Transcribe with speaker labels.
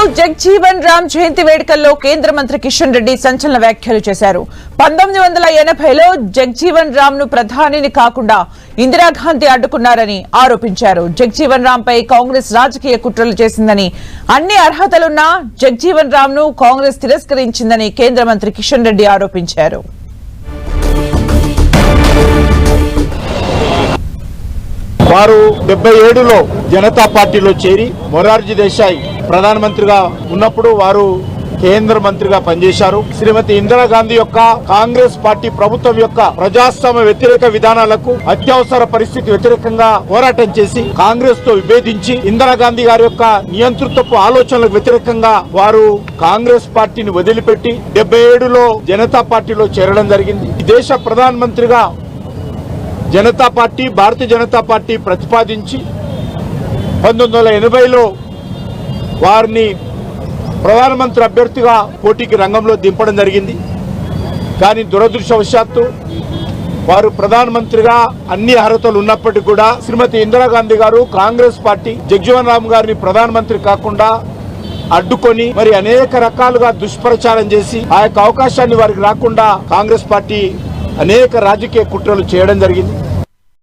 Speaker 1: జగ్జీవన్ రామ్ జయంతి వేడుకల్లో కేంద్ర మంత్రి కిషన్ రెడ్డి సంచలన వ్యాఖ్యలు చేశారు. 1980లో జగ్జీవన్ రామ్ ను ప్రధానిని కాకుండా ఇందిరాగాంధీ అడ్డుకున్నారని ఆరోపించారు. జగ్జీవన్ రామ్ పై కాంగ్రెస్ రాజకీయ కుట్రలు చేసిందని, అన్ని అర్హతలున్నా జగ్జీవన్ రామ్ ను కాంగ్రెస్ తిరస్కరించిందని కేంద్ర మంత్రి కిషన్ రెడ్డి ఆరోపించారు.
Speaker 2: వారు 77లో జనతా పార్టీలో చేరి మొరార్జీ దేశాయ్ ప్రధానమంత్రిగా ఉన్నప్పుడు వారు కేంద్ర మంత్రిగా పనిచేశారు. శ్రీమతి ఇందిరాగాంధీ యొక్క కాంగ్రెస్ పార్టీ ప్రభుత్వం యొక్క ప్రజాస్వామ్య వ్యతిరేక విధానాలకు, అత్యవసర పరిస్థితి వ్యతిరేకంగా పోరాటం చేసి కాంగ్రెస్ తో విభేదించి ఇందిరాగాంధీ గారి యొక్క నియంతృత్వపు ఆలోచనలకు వ్యతిరేకంగా వారు కాంగ్రెస్ పార్టీని వదిలిపెట్టి 77లో జనతా పార్టీలో చేరడం జరిగింది. ఈ దేశ ప్రధానమంత్రిగా జనతా పార్టీ, భారతీయ జనతా పార్టీ ప్రతిపాదించి 1980లో వారిని ప్రధానమంత్రి అభ్యర్థిగా పోటీకి రంగంలో దింపడం జరిగింది. కానీ దురదృష్టవశాత్తు వారు ప్రధానమంత్రిగా అన్ని అర్హతలు ఉన్నప్పటికీ కూడా శ్రీమతి ఇందిరాగాంధీ గారు కాంగ్రెస్ పార్టీ జగ్జీవన్ రామ్ గారిని ప్రధానమంత్రి కాకుండా అడ్డుకొని మరి అనేక రకాలుగా దుష్ప్రచారం చేసి ఆ యొక్క అవకాశాన్ని వారికి రాకుండా కాంగ్రెస్ పార్టీ అనేక రాజకీయ కుట్రలు చేయడం జరిగింది.